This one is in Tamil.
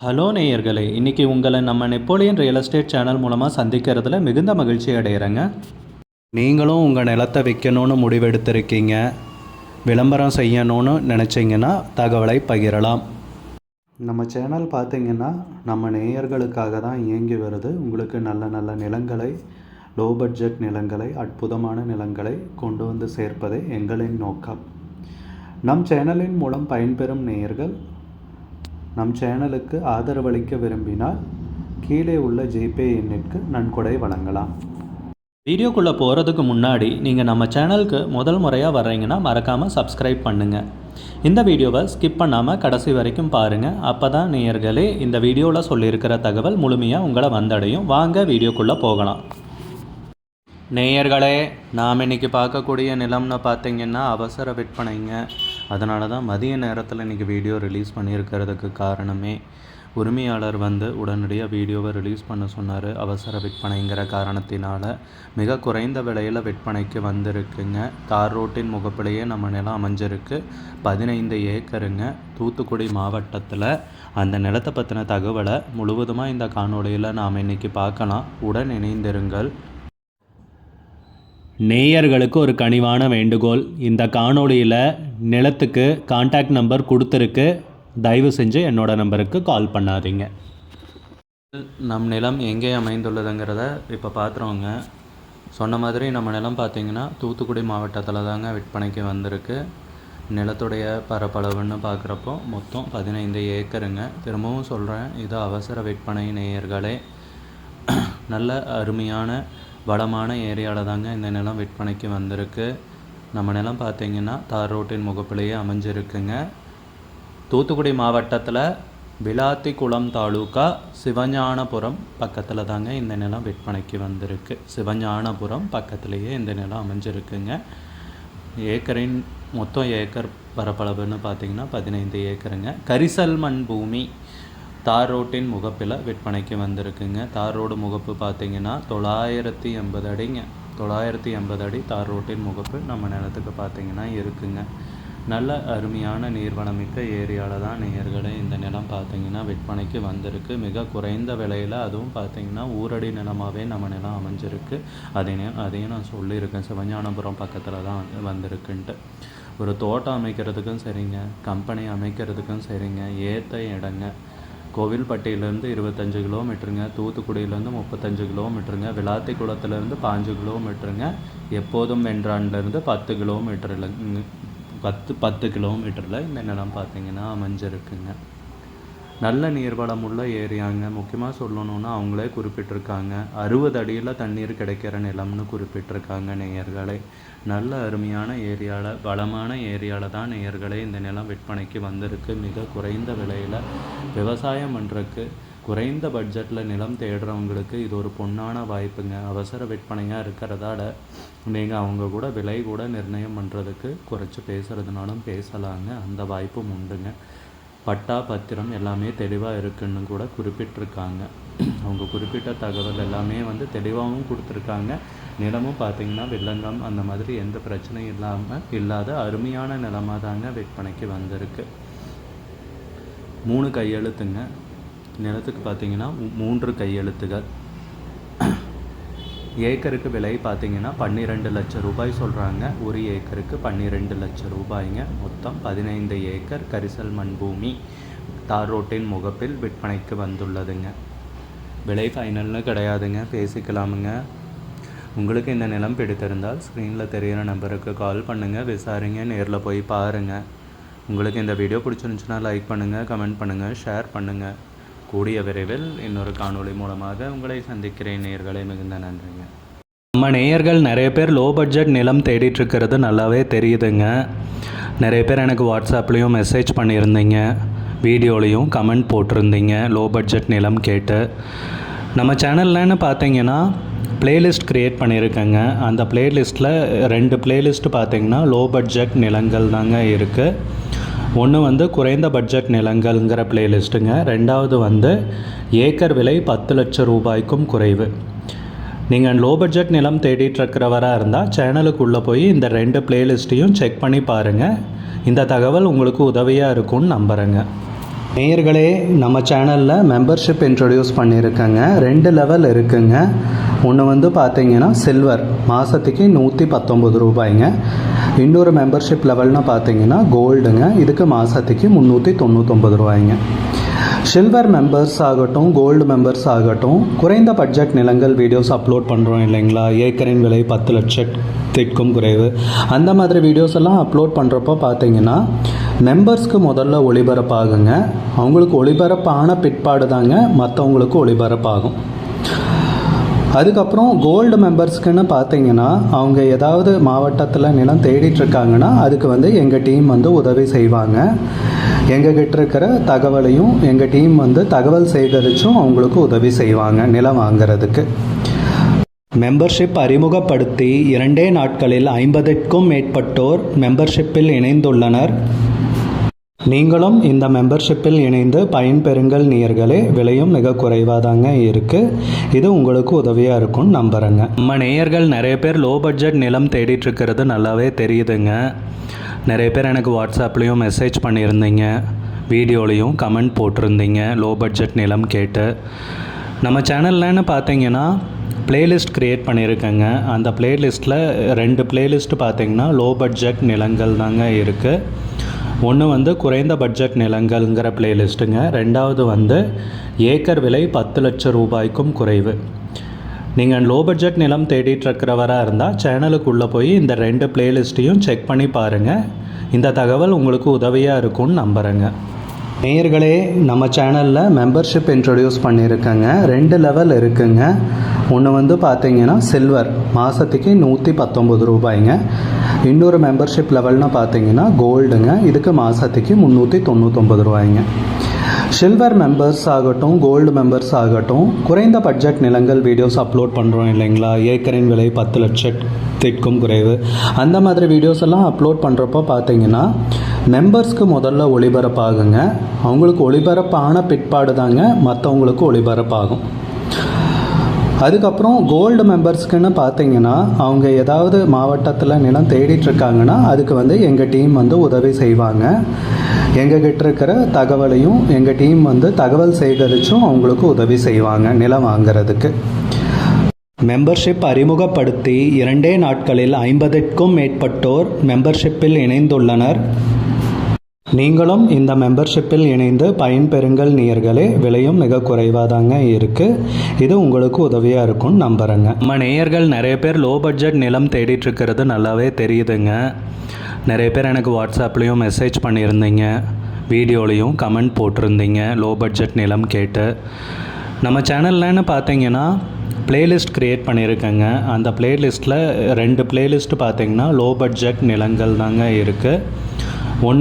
ஹலோ நேயர்களே, இன்றைக்கி உங்களை நம்ம நெப்போலியன் ரியல் எஸ்டேட் சேனல் மூலமாக சந்திக்கிறதுல மிகுந்த மகிழ்ச்சி அடைகிறேங்க. நீங்களும் உங்கள் நிலத்தை விற்கணும்னு முடிவெடுத்திருக்கீங்க, விளம்பரம் செய்யணும்னு நினச்சிங்கன்னா தகவலை பகிரலாம். நம்ம சேனல் பார்த்திங்கன்னா நம்ம நேயர்களுக்காக தான் இயங்கி வருது. உங்களுக்கு நல்ல நல்ல நிலங்களை, லோ பட்ஜெட் நிலங்களை, அற்புதமான நிலங்களை கொண்டு வந்து சேர்ப்பதே எங்களின் நோக்கம். நம் சேனலின் மூலம் பயன்பெறும் நேயர்கள் நம் சேனலுக்கு ஆதரவளிக்க விரும்பினால் கீழே உள்ள ஜிபே எண்ணிற்கு நன்கொடை வழங்கலாம். வீடியோக்குள்ளே போகிறதுக்கு முன்னாடி நீங்கள் நம்ம சேனலுக்கு முதல் முறையாக வர்றீங்கன்னா மறக்காமல் சப்ஸ்கிரைப் பண்ணுங்கள். இந்த வீடியோவை ஸ்கிப் பண்ணாமல் கடைசி வரைக்கும் பாருங்கள். அப்போ தான் நேயர்களே இந்த வீடியோவில் சொல்லியிருக்கிற தகவல் முழுமையாக உங்களை வந்தடையும். வாங்க வீடியோக்குள்ளே போகலாம். நேயர்களே, நாம் இன்றைக்கி பார்க்கக்கூடிய நிலம்னு பார்த்திங்கன்னா அவசர விற்பனைங்க. அதனால தான் மதிய நேரத்தில் இன்றைக்கி வீடியோ ரிலீஸ் பண்ணியிருக்கிறதுக்கு காரணமே, உரிமையாளர் உடனடியாக வீடியோவை ரிலீஸ் பண்ண சொன்னார். அவசர விற்பனைங்கிற காரணத்தினால் மிக குறைந்த விலையில் விற்பனைக்கு வந்திருக்குங்க. தார் ரோட்டின் முகப்பிலேயே நம்ம நிலம் அமைஞ்சிருக்கு. 15 ஏக்கருங்க, தூத்துக்குடி மாவட்டத்தில். அந்த நிலத்தை பற்றின தகவலை முழுவதுமாக இந்த காணொளியில் நாம் இன்றைக்கி பார்க்கலாம். உடன் இணைந்திருங்கள். நேயர்களுக்கு ஒரு கனிவான வேண்டுகோள், இந்த காணொளியில் நிலத்துக்கு கான்டாக்ட் நம்பர் கொடுத்துருக்கு. தயவு செஞ்சு என்னோடய நம்பருக்கு கால் பண்ணாதீங்க. நம் நிலம் எங்கே அமைந்துள்ளதுங்கிறத இப்போ பார்த்துருவோங்க. சொன்ன மாதிரி நம்ம நிலம் பார்த்திங்கன்னா தூத்துக்குடி மாவட்டத்தில் தாங்க விற்பனைக்கு வந்திருக்கு. நிலத்துடைய பரப்பளவுன்னு பார்க்குறப்போ மொத்தம் 15 ஏக்கருங்க. திரும்பவும் சொல்கிறேன், இது அவசர விற்பனை நேயர்களே. நல்ல அருமையான வளமான ஏரியாவில் தாங்க இந்த நிலம் விற்பனைக்கு வந்திருக்கு. நம்ம நிலம் பார்த்திங்கன்னா தார் ரோட்டின் முகப்பிலேயே அமைஞ்சிருக்குங்க. தூத்துக்குடி மாவட்டத்தில் விளாத்திக்குளம் தாலுக்கா சிவஞானபுரம் பக்கத்தில் தாங்க இந்த நிலம் விற்பனைக்கு வந்திருக்கு. சிவஞானபுரம் பக்கத்துலேயே இந்த நிலம் அமைஞ்சிருக்குங்க. ஏக்கரின் மொத்தம் ஏக்கர் பரப்பளவுன்னு பார்த்திங்கன்னா 15 ஏக்கருங்க. கரிசல் மண் பூமி தார் ரோட்டின் முகப்பில் விற்பனைக்கு வந்திருக்குங்க. தார் ரோடு முகப்பு பார்த்திங்கன்னா 980 அடிங்க. 980 அடி தார் ரோட்டின் முகப்பு நம்ம நிலத்துக்கு பார்த்திங்கன்னா இருக்குங்க. நல்ல அருமையான நீர்வளமிக்க ஏரியாவில் தான் நேயர்களே இந்த நிலம் பார்த்திங்கன்னா விற்பனைக்கு வந்திருக்கு. மிக குறைந்த விலையில், அதுவும் பார்த்திங்கன்னா ஊரடி நிலமாகவே நம்ம நிலம் அமைஞ்சிருக்கு. அதையும் நான் சொல்லியிருக்கேன், சிவஞானபுரம் பக்கத்தில் தான் வந்திருக்குன்ட்டு. ஒரு தோட்டம் அமைக்கிறதுக்கும் சரிங்க, கம்பெனி அமைக்கிறதுக்கும் சரிங்க, ஏற்ற இடங்க. கோவில்பட்டியிலேருந்து 25 கிலோமீட்டருங்க, தூத்துக்குடியிலேருந்து 35 கிலோமீட்டருங்க, விளாத்திக்குளத்துலேருந்து 5 கிலோமீட்டருங்க, எப்போதும் வென்றான்லேருந்து 10 கிலோமீட்டரில் 10 கிலோமீட்டரில் இந்த நிலம் பார்த்திங்கன்னா அமைஞ்சிருக்குங்க. நல்ல நீர்வளம் உள்ள ஏரியாங்க. முக்கியமாக சொல்லணுன்னா அவங்களே குறிப்பிட்டிருக்காங்க, 60 அடியில் தண்ணீர் கிடைக்கிற நிலம்னு குறிப்பிட்டிருக்காங்க நேயர்களே. நல்ல அருமையான ஏரியாவில், வளமான ஏரியாவில் தான் நேயர்களே இந்த நிலம் விற்பனைக்கு வந்திருக்கு. மிக குறைந்த விலையில் விவசாயம் பண்ணுறதுக்கு, குறைந்த பட்ஜெட்டில் நிலம் தேடுறவங்களுக்கு இது ஒரு பொன்னான வாய்ப்புங்க. அவசர விற்பனையாக இருக்கிறதால நீங்கள் அவங்க கூட விலை கூட நிர்ணயம் பண்ணுறதுக்கு குறைச்சி பேசுகிறதுனாலும் பேசலாங்க. அந்த வாய்ப்பும் உண்டுங்க. பட்டா பத்திரம் எல்லாமே தெளிவாக இருக்குன்னு கூட குறிப்பிட்டிருக்காங்க. அவங்க குறிப்பிட்ட தகவல் எல்லாமே தெளிவாகவும் கொடுத்துருக்காங்க. நிலமும் பார்த்திங்கன்னா வில்லங்கம் அந்த மாதிரி எந்த பிரச்சனையும் இல்லாத அருமையான நிலமாக தாங்க விற்பனைக்கு வந்திருக்கு. 3 கையெழுத்துங்க. நிலத்துக்கு பார்த்திங்கன்னா 3 கையெழுத்துகள். ஏக்கருக்கு விலை பார்த்திங்கன்னா 12 லட்சம் ரூபாய் சொல்கிறாங்க. ஒரு ஏக்கருக்கு 12 லட்சம் ரூபாய்ங்க. மொத்தம் 15 ஏக்கர் கரிசல் மண் பூமி தார் ரோட்டின் முகப்பில் விற்பனைக்கு வந்துள்ளதுங்க. விலை ஃபைனல்னு கிடையாதுங்க, பேசிக்கலாமுங்க. உங்களுக்கு இந்த நிலம் பிடித்திருந்தால் ஸ்க்ரீனில் தெரிகிற நம்பருக்கு கால் பண்ணுங்கள், விசாரிங்க, நேரில் போய் பாருங்கள். உங்களுக்கு இந்த வீடியோ பிடிச்சிருந்துச்சுன்னா லைக் பண்ணுங்கள், கமெண்ட் பண்ணுங்கள், ஷேர் பண்ணுங்கள். கூடிய விரைவில் இன்னொரு காணொளி மூலமாக உங்களை சந்திக்கிறேன் நேயர்களே. மிகுந்த நன்றிங்க. நம்ம நேயர்கள் நிறைய பேர் லோ பட்ஜெட் நிலம் தேடிட்டுருக்கிறது நல்லாவே தெரியுதுங்க. நிறைய பேர் எனக்கு வாட்ஸ்அப்லேயும் மெசேஜ் பண்ணியிருந்தீங்க, வீடியோலையும் கமெண்ட் போட்டிருந்தீங்க லோ பட்ஜெட் நிலம் கேட்டு. நம்ம சேனல்லன்னு பார்த்தீங்கன்னா ப்ளேலிஸ்ட் க்ரியேட் பண்ணியிருக்கேங்க. அந்த ப்ளேலிஸ்ட்டில் 2 ப்ளேலிஸ்ட்டு பார்த்திங்கன்னா லோ பட்ஜெட் நிலங்கள் தாங்க இருக்குது. ஒன்று குறைந்த பட்ஜெட் நிலங்கள்ங்கிற ப்ளேலிஸ்ட்டுங்க. ரெண்டாவது ஏக்கர் விலை 10 லட்சம் ரூபாய்க்கும் குறைவு. நீங்கள் லோ பட்ஜெட் நிலம் தேடிட்டுருக்கிறவராக இருந்தால் சேனலுக்குள்ளே போய் இந்த 2 ப்ளேலிஸ்ட்டையும் செக் பண்ணி பாருங்கள். இந்த தகவல் உங்களுக்கு உதவியாக இருக்கும்னு நம்புகிறேங்க. நேயர்களே, நம்ம சேனலில் மெம்பர்ஷிப் இன்ட்ரடியூஸ் பண்ணியிருக்கேங்க. 2 லெவல் இருக்குங்க. ஒன்று வந்து பார்த்தீங்கன்னா சில்வர், மாதத்துக்கு 119 ரூபாய்ங்க. இன்னொரு மெம்பர்ஷிப் லெவல்னால் பார்த்தீங்கன்னா கோல்டுங்க, இதுக்கு மாதத்துக்கு 399 ரூபாய்ங்க. சில்வர் மெம்பர்ஸ் ஆகட்டும், கோல்டு மெம்பர்ஸ் ஆகட்டும், குறைந்த பட்ஜெட் நிலங்கள் வீடியோஸ் அப்லோட் பண்ணுறோம் இல்லைங்களா, ஏக்கரின் விலை 10 லட்சத்திற்கும் குறைவு, அந்த மாதிரி வீடியோஸ் எல்லாம் அப்லோட் பண்ணுறப்போ பார்த்தீங்கன்னா மெம்பர்ஸ்க்கு முதல்ல ஒளிபரப்பாகுங்க. அவங்களுக்கு ஒளிபரப்பான பிற்பாடு தாங்க மற்றவங்களுக்கு ஒளிபரப்பாகும். அதுக்கப்புறம் கோல்டு மெம்பர்ஸ்க்குன்னு பார்த்தீங்கன்னா அவங்க ஏதாவது மாவட்டத்தில் நிலம் தேடிட்டுருக்காங்கன்னா அதுக்கு வந்து எங்கள் டீம் வந்து உதவி செய்வாங்க. எங்ககிட்ட இருக்கிற தகவலையும் எங்கள் டீம் வந்து தகவல் சேகரித்தும் அவங்களுக்கு உதவி செய்வாங்க நிலம் வாங்கிறதுக்கு. மெம்பர்ஷிப் அறிமுகப்படுத்தி 2 நாட்களில் 50க்கும் மேற்பட்டோர் மெம்பர்ஷிப்பில் இணைந்துள்ளனர். நீங்களும் இந்த மெம்பர்ஷிப்பில் இணைந்து பயன்பெறுங்கள் நேயர்களே. விலையும் மிக குறைவாக தாங்க இருக்குது. இது உங்களுக்கு உதவியாக இருக்கும்னு நம்புகிறேங்க. நம்ம நேயர்கள் நிறைய பேர் லோ பட்ஜெட் நிலம் தேடிட்டுருக்கிறது நல்லாவே தெரியுதுங்க. நிறைய பேர் எனக்கு வாட்ஸ்அப்லேயும் மெசேஜ் பண்ணியிருந்தீங்க, வீடியோலையும் கமெண்ட் போட்டிருந்தீங்க லோ பட்ஜெட் நிலம் கேட்டு. நம்ம சேனல்லன்னு பார்த்தீங்கன்னா பிளேலிஸ்ட் க்ரியேட் பண்ணியிருக்கேங்க. அந்த பிளேலிஸ்ட்டில் 2 பிளேலிஸ்ட்டு பார்த்தீங்கன்னா லோ பட்ஜெட் நிலங்கள் தாங்க இருக்குது. ஒன்று வந்து குறைந்த பட்ஜெட் நிலங்கள்ங்கிற பிளேலிஸ்ட்டுங்க. 2வது வந்து ஏக்கர் விலை 10 லட்சம் ரூபாய்க்கும் குறைவு. நீங்கள் லோ பட்ஜெட் நிலம் தேடிட்டுருக்கிறவராக இருந்தால் சேனலுக்குள்ளே போய் இந்த 2 பிளேலிஸ்ட்டையும் செக் பண்ணி பாருங்கள். இந்த தகவல் உங்களுக்கு உதவியாக இருக்கும்னு நம்புகிறேங்க. நேயர்களே, நம்ம சேனலில் மெம்பர்ஷிப் இன்ட்ரடியூஸ் பண்ணியிருக்கேங்க. 2 லெவல் இருக்குங்க. ஒன்று வந்து பார்த்தீங்கன்னா சில்வர், மாதத்துக்கு 119 ரூபாய்ங்க. இன்னொரு மெம்பர்ஷிப் லெவல்னால் பார்த்தீங்கன்னா கோல்டுங்க, இதுக்கு மாதத்துக்கு 399 ரூபாய்ங்க. சில்வர் மெம்பர்ஸ் ஆகட்டும், கோல்டு மெம்பர்ஸ் ஆகட்டும், குறைந்த பட்ஜெட் நிலங்கள் வீடியோஸ் அப்லோட் பண்ணுறோம் இல்லைங்களா, ஏக்கரின் விலை 10 லட்சத்திற்கும் குறைவு, அந்த மாதிரி வீடியோஸ் எல்லாம் அப்லோட் பண்ணுறப்போ பார்த்தீங்கன்னா மெம்பர்ஸ்க்கு முதல்ல ஒளிபரப்பாகுங்க. அவங்களுக்கு ஒளிபரப்பான பிற்பாடு தாங்க மற்றவங்களுக்கு ஒளிபரப்பாகும். அதுக்கப்புறம் கோல்டு மெம்பர்ஸ்க்குன்னு பார்த்தீங்கன்னா அவங்க ஏதாவது மாவட்டத்தில் நிலம் தேடிட்டுருக்காங்கன்னா அதுக்கு வந்து எங்கள் டீம் வந்து உதவி செய்வாங்க. எங்ககிட்ட இருக்கிற தகவலையும் எங்கள் டீம் வந்து தகவல் சேகரித்தும் அவங்களுக்கு உதவி செய்வாங்க நிலம் வாங்கிறதுக்கு. மெம்பர்ஷிப் அறிமுகப்படுத்தி 2 நாட்களில் 50க்கும் மேற்பட்டோர் மெம்பர்ஷிப்பில் இணைந்துள்ளனர். நீங்களும் இந்த மெம்பர்ஷிப்பில் இணைந்து பயன்பெறுங்கள் நேயர்களே. விலையும் மிக குறைவாக தாங்க இருக்குது. இது உங்களுக்கு உதவியாக இருக்கும்னு நம்புகிறேங்க. நம்ம நேயர்கள் நிறைய பேர் லோ பட்ஜெட் நிலம் தேடிட்டுருக்கிறது நல்லாவே தெரியுதுங்க. நிறைய பேர் எனக்கு வாட்ஸ்அப்லேயும் மெசேஜ் பண்ணியிருந்தீங்க, வீடியோலையும் கமெண்ட் போட்டிருந்தீங்க லோ பட்ஜெட் நிலம் கேட்டு. நம்ம சேனல்லன்னு பார்த்தீங்கன்னா பிளேலிஸ்ட் க்ரியேட் பண்ணியிருக்கேங்க. அந்த பிளேலிஸ்ட்டில் 2 பிளேலிஸ்ட்டு பார்த்தீங்கன்னா லோ பட்ஜெட் நிலங்கள் தாங்க இருக்குது. ஒன்று